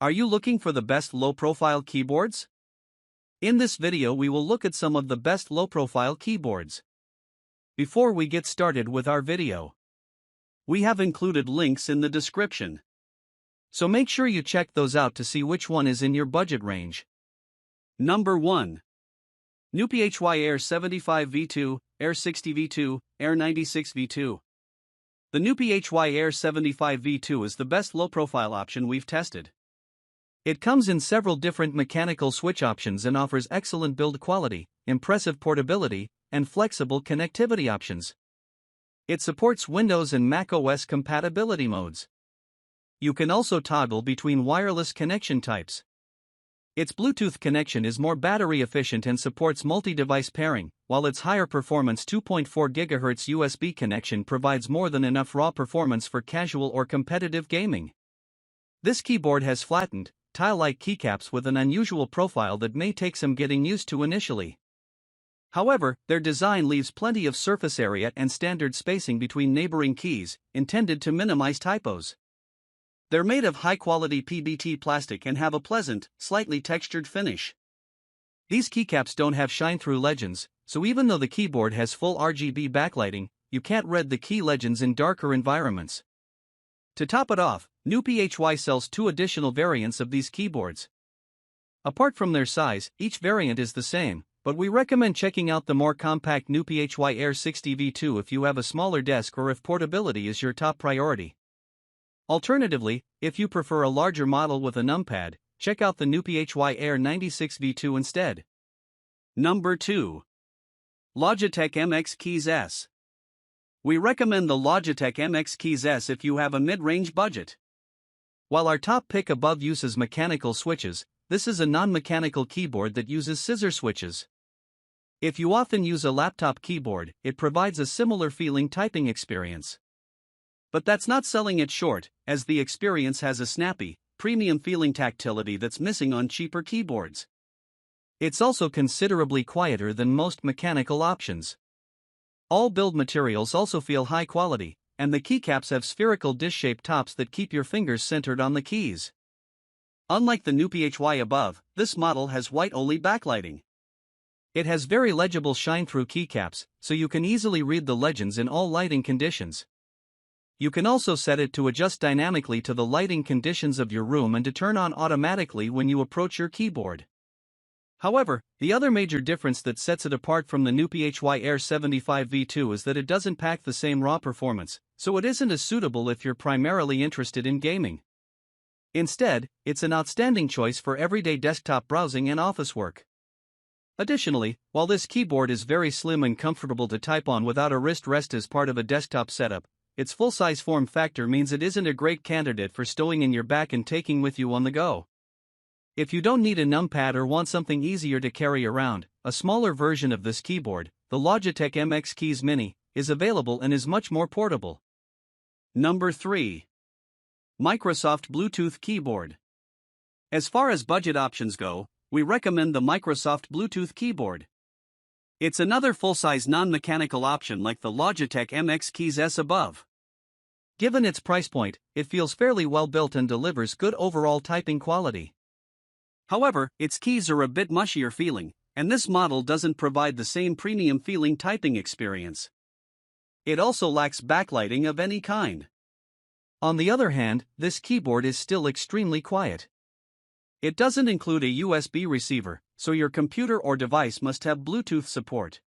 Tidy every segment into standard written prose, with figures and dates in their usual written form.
Are you looking for the best low-profile keyboards? In this video we will look at some of the best low-profile keyboards. Before we get started with our video, we have included links in the description. So make sure you check those out to see which one is in your budget range. Number 1. NuPhy AIR 75 V2, AIR 60 V2, AIR 96 V2. The NuPhy AIR 75 V2 is the best low-profile option we've tested. It comes in several different mechanical switch options and offers excellent build quality, impressive portability, and flexible connectivity options. It supports Windows and Mac OS compatibility modes. You can also toggle between wireless connection types. Its Bluetooth connection is more battery efficient and supports multi-device pairing, while its higher performance 2.4 GHz USB connection provides more than enough raw performance for casual or competitive gaming. This keyboard has flattened, tile-like keycaps with an unusual profile that may take some getting used to initially. However, their design leaves plenty of surface area and standard spacing between neighboring keys, intended to minimize typos. They're made of high-quality PBT plastic and have a pleasant, slightly textured finish. These keycaps don't have shine-through legends, so even though the keyboard has full RGB backlighting, you can't read the key legends in darker environments. To top it off, NuPhy sells 2 additional variants of these keyboards. Apart from their size, each variant is the same, but we recommend checking out the more compact NuPhy AIR 60 V2 if you have a smaller desk or if portability is your top priority. Alternatively, if you prefer a larger model with a numpad, check out the NuPhy AIR 96 V2 instead. Number 2. Logitech MX Keys S. We recommend the Logitech MX Keys S if you have a mid-range budget. While our top pick above uses mechanical switches, this is a non-mechanical keyboard that uses scissor switches. If you often use a laptop keyboard, it provides a similar feeling typing experience. But that's not selling it short, as the experience has a snappy, premium feeling tactility that's missing on cheaper keyboards. It's also considerably quieter than most mechanical options. All build materials also feel high quality, and the keycaps have spherical dish-shaped tops that keep your fingers centered on the keys. Unlike the NuPhy above, this model has white-only backlighting. It has very legible shine-through keycaps, so you can easily read the legends in all lighting conditions. You can also set it to adjust dynamically to the lighting conditions of your room and to turn on automatically when you approach your keyboard. However, the other major difference that sets it apart from the NuPhy AIR 75 V2 is that it doesn't pack the same raw performance, so it isn't as suitable if you're primarily interested in gaming. Instead, it's an outstanding choice for everyday desktop browsing and office work. Additionally, while this keyboard is very slim and comfortable to type on without a wrist rest as part of a desktop setup, its full-size form factor means it isn't a great candidate for stowing in your back and taking with you on the go. If you don't need a numpad or want something easier to carry around, a smaller version of this keyboard, the Logitech MX Keys Mini, is available and is much more portable. Number 3. Microsoft Bluetooth Keyboard. As far as budget options go, we recommend the Microsoft Bluetooth keyboard. It's another full-size non-mechanical option like the Logitech MX Keys S above. Given its price point, it feels fairly well built and delivers good overall typing quality. However, its keys are a bit mushier feeling, and this model doesn't provide the same premium feeling typing experience. It also lacks backlighting of any kind. On the other hand, this keyboard is still extremely quiet. It doesn't include a USB receiver, so your computer or device must have Bluetooth support.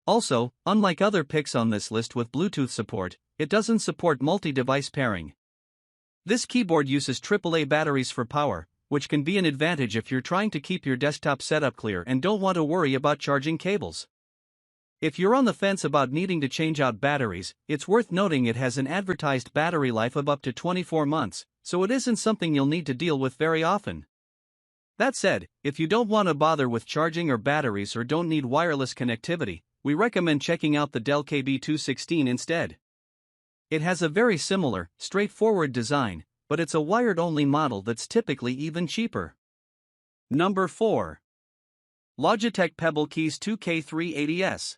Also, unlike other picks on this list with Bluetooth support, it doesn't support multi-device pairing. This keyboard uses AAA batteries for power, which can be an advantage if you're trying to keep your desktop setup clear and don't want to worry about charging cables. If you're on the fence about needing to change out batteries, it's worth noting it has an advertised battery life of up to 24 months, so it isn't something you'll need to deal with very often. That said, if you don't want to bother with charging or batteries or don't need wireless connectivity, we recommend checking out the Dell KB216 instead. It has a very similar, straightforward design, but it's a wired-only model that's typically even cheaper. Number 4. Logitech Pebble Keys 2K380S.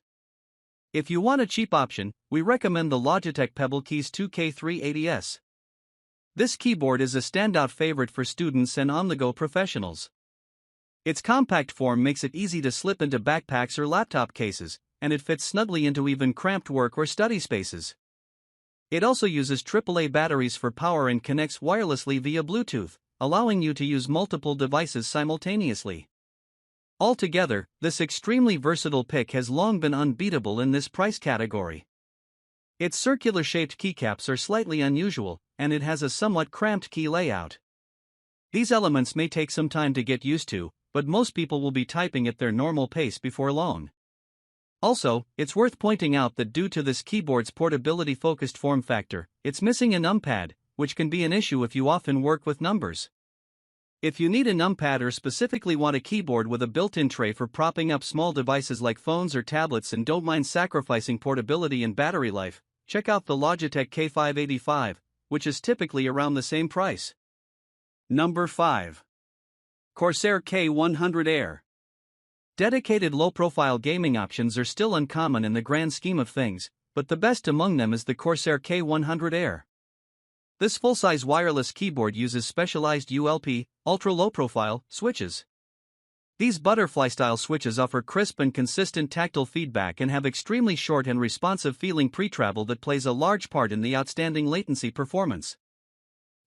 If you want a cheap option, we recommend the Logitech Pebble Keys 2K380S. This keyboard is a standout favorite for students and on-the-go professionals. Its compact form makes it easy to slip into backpacks or laptop cases, and it fits snugly into even cramped work or study spaces. It also uses AAA batteries for power and connects wirelessly via Bluetooth, allowing you to use multiple devices simultaneously. Altogether, this extremely versatile pick has long been unbeatable in this price category. Its circular-shaped keycaps are slightly unusual, and it has a somewhat cramped key layout. These elements may take some time to get used to, but most people will be typing at their normal pace before long. Also, it's worth pointing out that due to this keyboard's portability-focused form factor, it's missing a numpad, which can be an issue if you often work with numbers. If you need a numpad or specifically want a keyboard with a built-in tray for propping up small devices like phones or tablets and don't mind sacrificing portability and battery life, check out the Logitech K585, which is typically around the same price. Number 5. Corsair K100 AIR. Dedicated low-profile gaming options are still uncommon in the grand scheme of things, but the best among them is the Corsair K100 AIR. This full-size wireless keyboard uses specialized ULP, ultra-low-profile, switches. These butterfly-style switches offer crisp and consistent tactile feedback and have extremely short and responsive feeling pre-travel that plays a large part in the outstanding latency performance.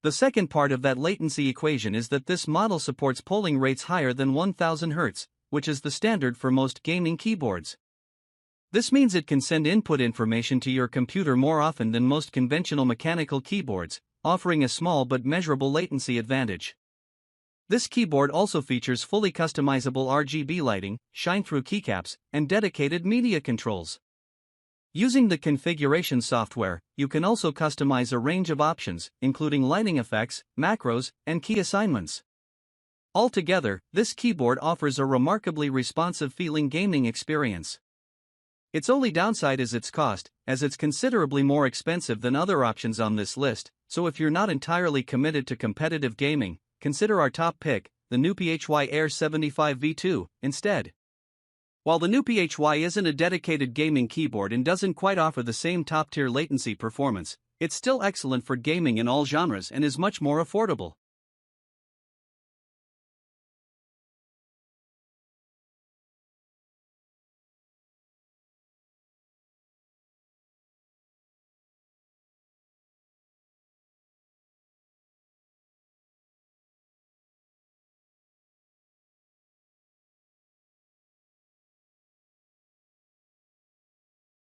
The second part of that latency equation is that this model supports polling rates higher than 1000 Hz, which is the standard for most gaming keyboards. This means it can send input information to your computer more often than most conventional mechanical keyboards, offering a small but measurable latency advantage. This keyboard also features fully customizable RGB lighting, shine-through keycaps, and dedicated media controls. Using the configuration software, you can also customize a range of options, including lighting effects, macros, and key assignments. Altogether, this keyboard offers a remarkably responsive feeling gaming experience. Its only downside is its cost, as it's considerably more expensive than other options on this list, so if you're not entirely committed to competitive gaming, consider our top pick, the NuPhy Air 75 V2, instead. While the NuPhy isn't a dedicated gaming keyboard and doesn't quite offer the same top-tier latency performance, it's still excellent for gaming in all genres and is much more affordable.